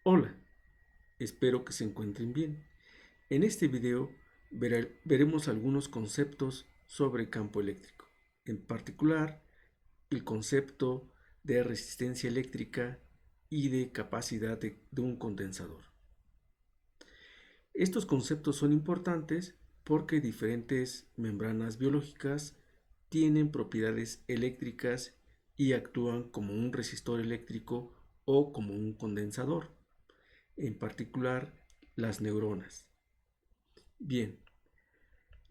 Hola, espero que se encuentren bien. En este video veremos algunos conceptos sobre campo eléctrico, en particular el concepto de resistencia eléctrica y de capacidad de un condensador. Estos conceptos son importantes porque diferentes membranas biológicas tienen propiedades eléctricas y actúan como un resistor eléctrico o como un condensador, en particular las neuronas. Bien,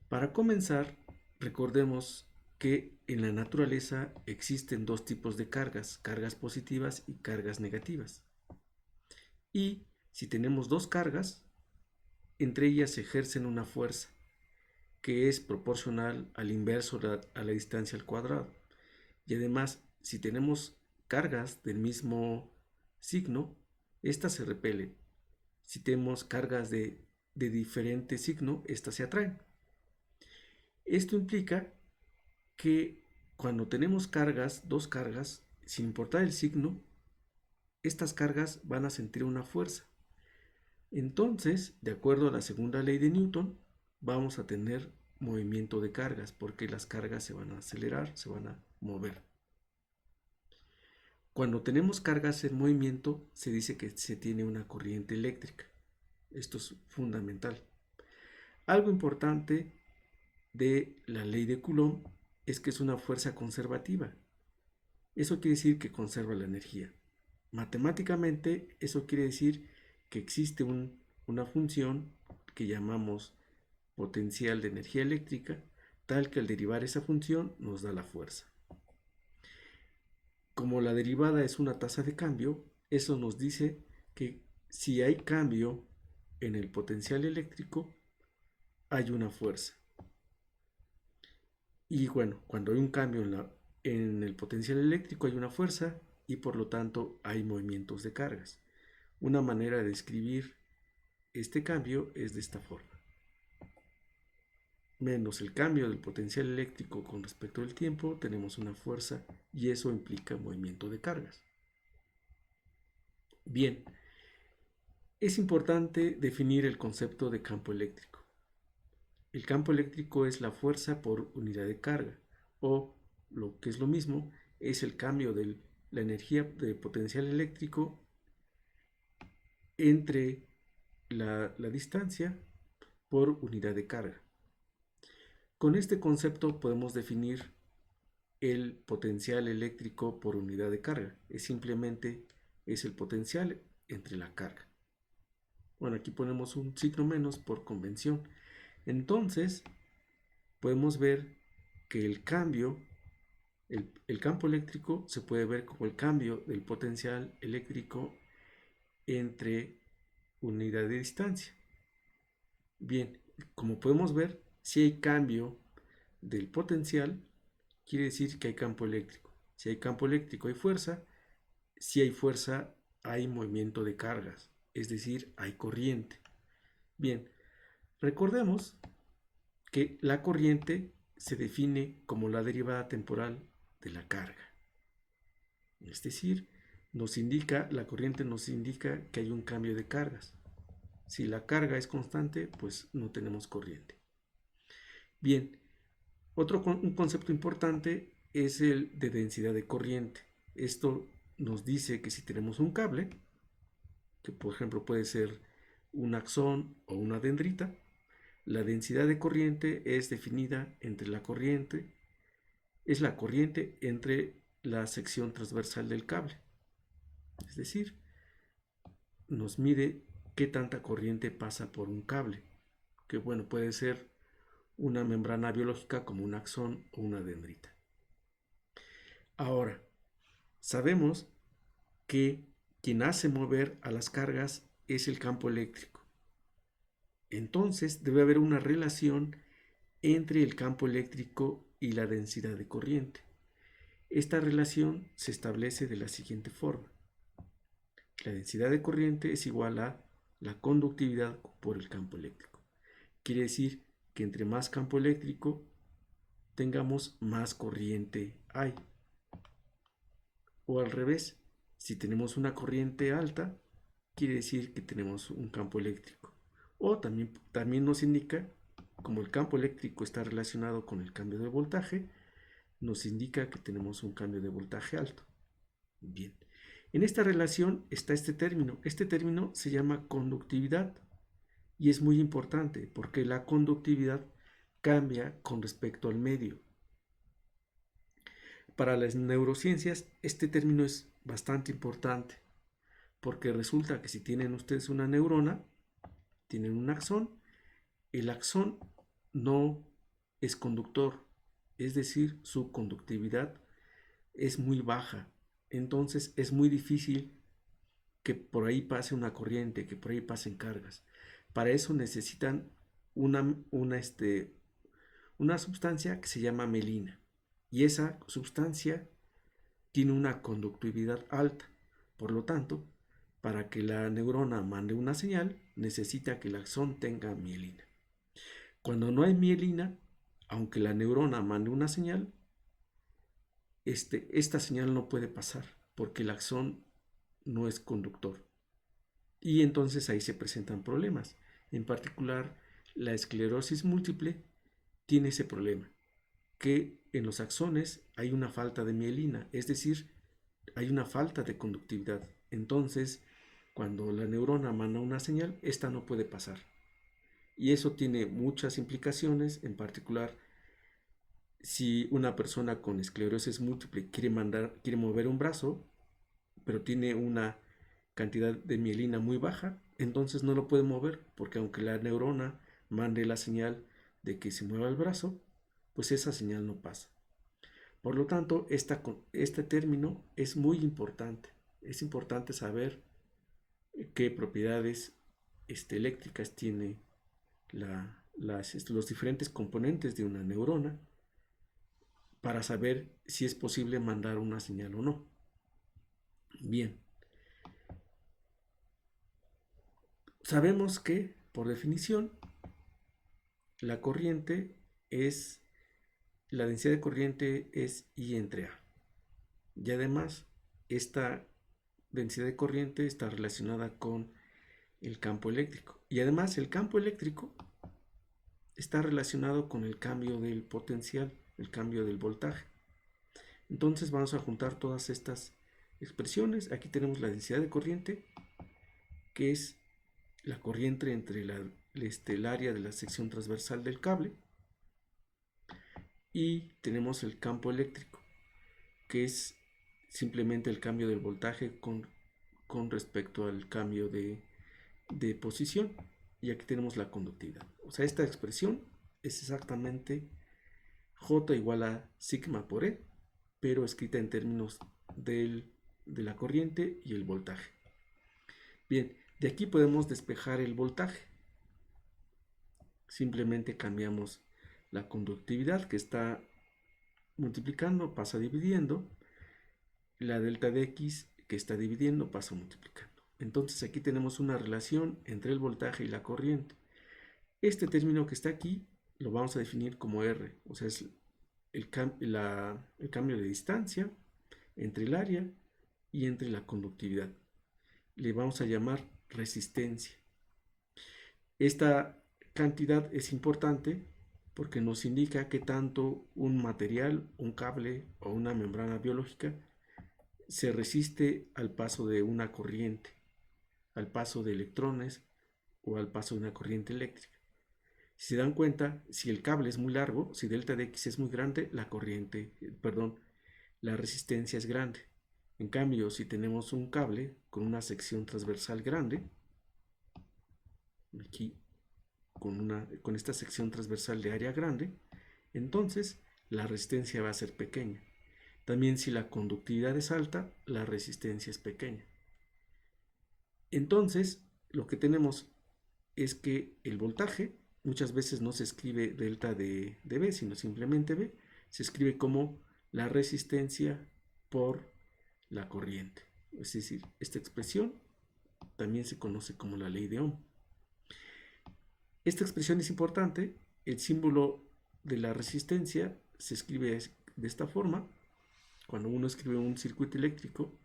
para comenzar, recordemos que en la naturaleza existen dos tipos de cargas, cargas positivas y cargas negativas. Y si tenemos dos cargas, entre ellas se ejercen una fuerza que es proporcional al inverso a la distancia al cuadrado. Y además, si tenemos cargas del mismo signo, estas se repelen. Si tenemos cargas de diferente signo, estas se atraen. Esto implica que cuando tenemos cargas, dos cargas, sin importar el signo, estas cargas van a sentir una fuerza. Entonces, de acuerdo a la segunda ley de Newton, vamos a tener movimiento de cargas, porque las cargas se van a acelerar, se van a mover. Cuando tenemos cargas en movimiento, se dice que se tiene una corriente eléctrica. Esto es fundamental. Algo importante de la ley de Coulomb es que es una fuerza conservativa. Eso quiere decir que conserva la energía. Matemáticamente, eso quiere decir que existe una función que llamamos potencial de energía eléctrica, tal que al derivar esa función nos da la fuerza. Como la derivada es una tasa de cambio, eso nos dice que si hay cambio en el potencial eléctrico, hay una fuerza. Y bueno, cuando hay un cambio en el potencial eléctrico hay una fuerza y por lo tanto hay movimientos de cargas. Una manera de describir este cambio es de esta forma. Menos el cambio del potencial eléctrico con respecto al tiempo, tenemos una fuerza y eso implica movimiento de cargas. Bien, es importante definir el concepto de campo eléctrico. El campo eléctrico es la fuerza por unidad de carga, o lo que es lo mismo, es el cambio de la energía de potencial eléctrico entre la distancia por unidad de carga. Con este concepto podemos definir el potencial eléctrico por unidad de carga. Es el potencial entre la carga. Bueno, aquí ponemos un signo menos por convención. Entonces, podemos ver que el campo eléctrico se puede ver como el cambio del potencial eléctrico entre unidad de distancia. Bien, como podemos ver, si hay cambio del potencial, quiere decir que hay campo eléctrico. Si hay campo eléctrico hay fuerza, si hay fuerza hay movimiento de cargas, es decir, hay corriente. Bien, recordemos que la corriente se define como la derivada temporal de la carga. Es decir, la corriente nos indica que hay un cambio de cargas. Si la carga es constante, pues no tenemos corriente. Bien, un concepto importante es el de densidad de corriente. Esto nos dice que si tenemos un cable, que por ejemplo puede ser un axón o una dendrita, la densidad de corriente es definida entre es la corriente entre la sección transversal del cable. Es decir, nos mide qué tanta corriente pasa por un cable, que bueno, puede ser una membrana biológica como un axón o una dendrita. Ahora, sabemos que quien hace mover a las cargas es el campo eléctrico. Entonces debe haber una relación entre el campo eléctrico y la densidad de corriente. Esta relación se establece de la siguiente forma. La densidad de corriente es igual a la conductividad por el campo eléctrico. Quiere decir que entre más campo eléctrico tengamos, más corriente hay. O al revés, si tenemos una corriente alta, quiere decir que tenemos un campo eléctrico. O también nos indica, como el campo eléctrico está relacionado con el cambio de voltaje, nos indica que tenemos un cambio de voltaje alto. Bien, en esta relación está este término. Este término se llama conductividad y es muy importante porque la conductividad cambia con respecto al medio. Para las neurociencias, este término es bastante importante porque resulta que si tienen ustedes una neurona, tienen un axón, el axón no es conductor, es decir, su conductividad es muy baja. Entonces es muy difícil que por ahí pase una corriente, que por ahí pasen cargas. Para eso necesitan una sustancia que se llama mielina. Y esa sustancia tiene una conductividad alta. Por lo tanto, para que la neurona mande una señal, necesita que el axón tenga mielina. Cuando no hay mielina, aunque la neurona mande una señal, esta señal no puede pasar porque el axón no es conductor. Y entonces ahí se presentan problemas. En particular, la esclerosis múltiple tiene ese problema, que en los axones hay una falta de mielina, es decir, hay una falta de conductividad. Entonces, cuando la neurona manda una señal, esta no puede pasar. Y eso tiene muchas implicaciones, en particular, si una persona con esclerosis múltiple quiere mover un brazo, pero tiene una cantidad de mielina muy baja, entonces no lo puede mover, porque aunque la neurona mande la señal de que se mueva el brazo, pues esa señal no pasa. Por lo tanto, este término es muy importante. Es importante saber qué propiedades eléctricas tiene los diferentes componentes de una neurona para saber si es posible mandar una señal o no. Bien. Sabemos que, por definición, la densidad de corriente es I entre A. Y además, esta densidad de corriente está relacionada con el campo eléctrico. Y además, el campo eléctrico está relacionado con el cambio del potencial, el cambio del voltaje. Entonces vamos a juntar todas estas expresiones. Aquí tenemos la densidad de corriente, que es la corriente entre el área de la sección transversal del cable, y tenemos el campo eléctrico, que es simplemente el cambio del voltaje con respecto al cambio de posición, y aquí tenemos la conductividad. O sea, esta expresión es exactamente J igual a sigma por E, pero escrita en términos de la corriente y el voltaje. Bien, de aquí podemos despejar el voltaje. Simplemente cambiamos la conductividad, que está multiplicando, pasa dividiendo. La delta de X, que está dividiendo, pasa multiplicando. Entonces aquí tenemos una relación entre el voltaje y la corriente. Este término que está aquí lo vamos a definir como R, o sea, es el cambio de distancia entre el área y entre la conductividad. Le vamos a llamar resistencia. Esta cantidad es importante porque nos indica que tanto un material, un cable o una membrana biológica se resiste al paso de una corriente, al paso de electrones o al paso de una corriente eléctrica. Si se dan cuenta, si el cable es muy largo, si delta de X es muy grande, la resistencia es grande. En cambio, si tenemos un cable con una sección transversal grande, aquí con esta sección transversal de área grande, entonces la resistencia va a ser pequeña. También si la conductividad es alta, la resistencia es pequeña. Entonces, lo que tenemos es que el voltaje muchas veces no se escribe delta de B, sino simplemente B. Se escribe como la resistencia por la corriente. Es decir, esta expresión también se conoce como la ley de Ohm. Esta expresión es importante. El símbolo de la resistencia se escribe de esta forma. Cuando uno escribe un circuito eléctrico,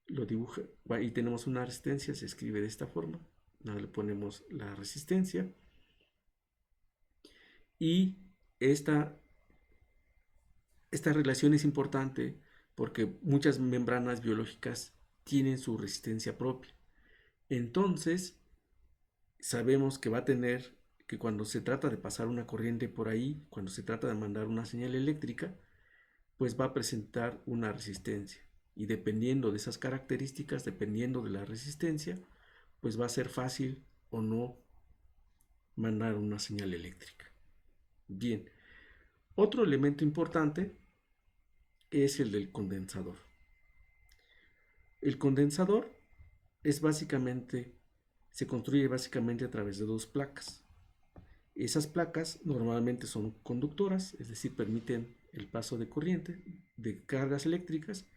lo dibuja, y tenemos una resistencia, se escribe de esta forma. Ahora le ponemos la resistencia. Y esta relación es importante porque muchas membranas biológicas tienen su resistencia propia. Entonces, sabemos que va a tener que cuando se trata de pasar una corriente por ahí, cuando se trata de mandar una señal eléctrica, pues va a presentar una resistencia. Y dependiendo de esas características, dependiendo de la resistencia, pues va a ser fácil o no mandar una señal eléctrica. Bien, otro elemento importante es el del condensador. El condensador se construye básicamente a través de dos placas. Esas placas normalmente son conductoras, es decir, permiten el paso de corriente, de cargas eléctricas,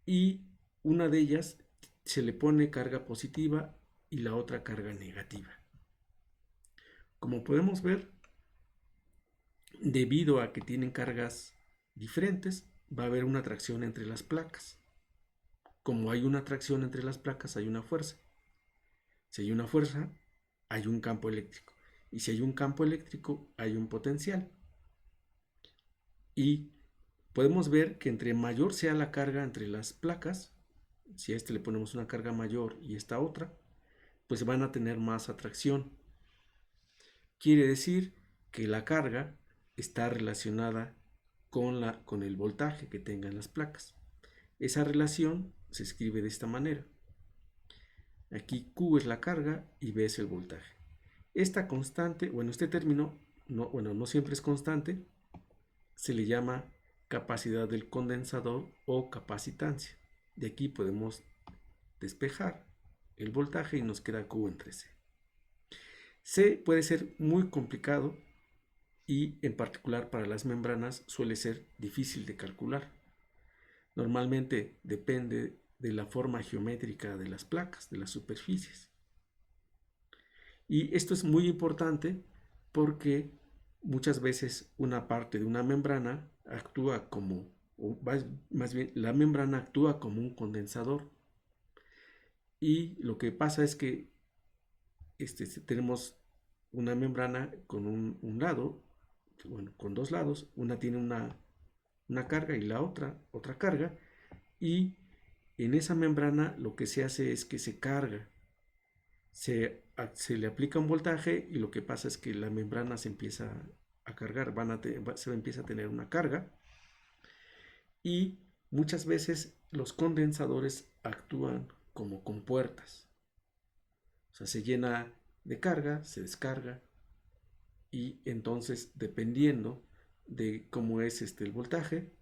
y una de ellas se le pone carga positiva y la otra carga negativa. Como podemos ver, debido a que tienen cargas diferentes, va a haber una atracción entre las placas. Como hay una atracción entre las placas, hay una fuerza. Si hay una fuerza, hay un campo eléctrico. Y si hay un campo eléctrico, hay un potencial. Y podemos ver que entre mayor sea la carga entre las placas, si a este le ponemos una carga mayor y esta otra, pues van a tener más atracción. Quiere decir que la carga está relacionada con el voltaje que tengan las placas. Esa relación se escribe de esta manera. Aquí Q es la carga y B es el voltaje. Esta constante, este término, no siempre es constante, se le llama capacidad del condensador o capacitancia. De aquí podemos despejar el voltaje y nos queda Q entre C. C puede ser muy complicado y en particular para las membranas suele ser difícil de calcular. Normalmente depende de la forma geométrica de las placas, de las superficies. Y esto es muy importante porque muchas veces una parte de una membrana actúa como, o más bien la membrana actúa como un condensador. Y lo que pasa es que tenemos una membrana con un lado, con dos lados, una tiene una carga y la otra carga, y en esa membrana lo que se hace es que se carga, se le aplica un voltaje y lo que pasa es que la membrana se empieza a cargar, se empieza a tener una carga, y muchas veces los condensadores actúan como compuertas. O sea, se llena de carga, se descarga, y entonces dependiendo de cómo es el voltaje,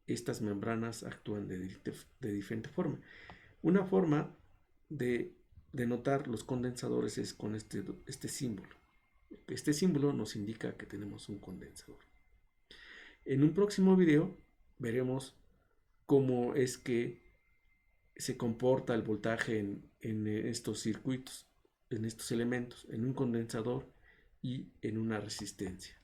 estas membranas actúan de diferente forma. Una forma de notar los condensadores es con este símbolo. Este símbolo nos indica que tenemos un condensador. En un próximo video veremos cómo es que se comporta el voltaje en estos circuitos, en estos elementos, en un condensador y en una resistencia.